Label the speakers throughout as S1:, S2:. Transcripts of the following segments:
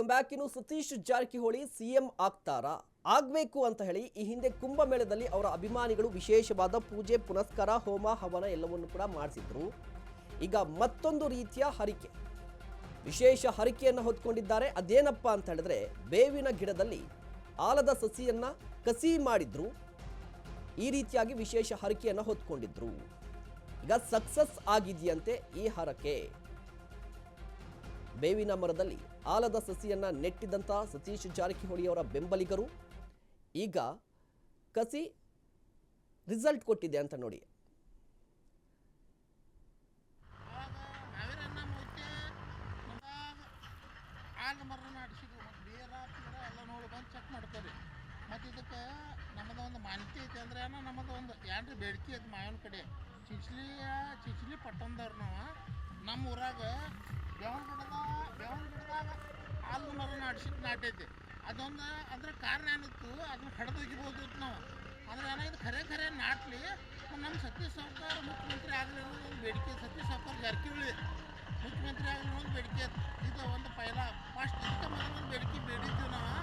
S1: Welcome back. ಇನ್ನು Satish Jarkiholi CM ಆಗ್ತಾರಾ, ಆಗಬೇಕು ಅಂತ ಹೇಳಿ ಈ ಹಿಂದೆ ಕುಂಭಮೇಳದಲ್ಲಿ ಅವರ ಅಭಿಮಾನಿಗಳು ವಿಶೇಷವಾದ ಪೂಜೆ ಪುನಸ್ಕಾರ ಹೋಮ ಹವನ ಎಲ್ಲವನ್ನು ಕೂಡ ಮಾಡಿಸಿದ್ರು. ಈಗ ಮತ್ತೊಂದು ರೀತಿಯ ಹರಿಕೆ, ವಿಶೇಷ ಹರಿಕೆಯನ್ನು ಹೊತ್ಕೊಂಡಿದ್ದಾರೆ. ಅದೇನಪ್ಪ ಅಂತ ಹೇಳಿದ್ರೆ, ಬೇವಿನ ಗಿಡದಲ್ಲಿ ಆಲದ ಸಸಿಯನ್ನ ಕಸಿ ಮಾಡಿದ್ರು. ಈ ರೀತಿಯಾಗಿ ವಿಶೇಷ ಹರಿಕೆಯನ್ನು ಹೊತ್ಕೊಂಡಿದ್ರು. ಈಗ ಸಕ್ಸಸ್ ಆಗಿದೆಯಂತೆ ಈ ಹರಕೆ. ಬೇವಿನ ಮರದಲ್ಲಿ ಆಲದ ಸಸಿಯನ್ನ ನೆಟ್ಟಿದ್ದಂಥ ಸತೀಶ್ ಜಾರಕಿಹೊಳಿ ಅವರ ಬೆಂಬಲಿಗರು ಈಗ ಕಸಿ ರಿಸಲ್ಟ್ ಕೊಟ್ಟಿದೆ ಅಂತ ನೋಡಿ.
S2: ಚೆಕ್ ಮಾಡ್ತಾರೆ. ಮತ್ತು ಇದಕ್ಕೆ ನಮ್ಮದೊಂದು ಮಾನ್ಯತೆ ಐತಿ ಅಂದ್ರೆ ನಮ್ಮದೊಂದು ಏನ್ರಿ ಬೇಡಿಕೆ ಐತಿ ಮಾವನ ಕಡೆ. ಚಿಚ್ಲಿ ಪಟ್ಟಣದವ್ರು ನಾವು ನಮ್ಮ ಊರಾಗ ಬೇವಿನ ಗಿಡದಾಗ ಆಲದ ಮರ ನಾಟೈತಿ. ಅದೊಂದು ಅಂದ್ರೆ ಕಾರಣ ಏನಿತ್ತು, ಅದನ್ನ ಕಡ್ದೊಗಿಬೋದು ನಾವು. ಅಂದ್ರೆ ಏನಾಗಿದೆ, ಖರೆ ನಾಟ್ಲಿ ನಮ್ಮ ಸತೀಶ್ ಸಾವ್ಕಾರ್ ಮುಖ್ಯಮಂತ್ರಿ ಆಗಲಿ ಅನ್ನೋದು ಒಂದು ಬೇಡಿಕೆ. ಸತೀಶ್ ಸಾವ್ಕಾರ್ ಜಾರಕಿಹೊಳಿ ಮುಖ್ಯಮಂತ್ರಿ ಆಗಲಿ ಅನ್ನೋದು ಬೇಡಿಕೆ. ಇದು ಒಂದು ಫಸ್ಟ್ ಇದಕ್ಕೆ ಮೊದಲು ಬೇಡಿಕೆ ಬೇಡಿದ್ವಿ ನಾವು,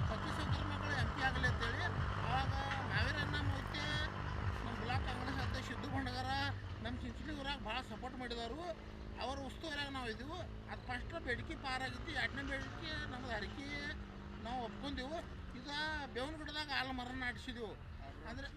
S2: ಸತೀಶ್ ಸಾವ್ಕಾರ್ ಮಕ್ಕಳು MP ಆಗಲಿ ಅಂತೇಳಿ. ಆವಾಗ ನಾವೇರನ್ನ ಮುಖ್ಯ ನಮ್ಮ ಬ್ಲಾಕ್ ಕಾಂಗ್ರೆಸ್ ಅಧ್ಯಕ್ಷ ಸಿದ್ದು ಬಂಡಗಾರ ನಮ್ಮ ಚಿಂಚಲಿ ಊರಾಗ ಭಾಳ ಸಪೋರ್ಟ್ ಮಾಡಿದವರು. ಅವ್ರ ಉಸ್ತುವಾರಾಗ ನಾವು ಇದ್ದೀವಿ. ಅದು ಫಸ್ಟ್ ಬೇಡಿಕೆ ಪಾರಾಗಿತ್ತು. ಎರಡನೇ ಬೇಡಿಕೆ ನಮ್ಮದು ಹರಕೆ ನಾವು ಒಪ್ಕೊಂಡೆವು. ಈಗ ಬೇವಿನ ಗಿಡದಾಗ ಆಲ ಮರ ನಾಟಿಸಿದೆವು. ಅಂದರೆ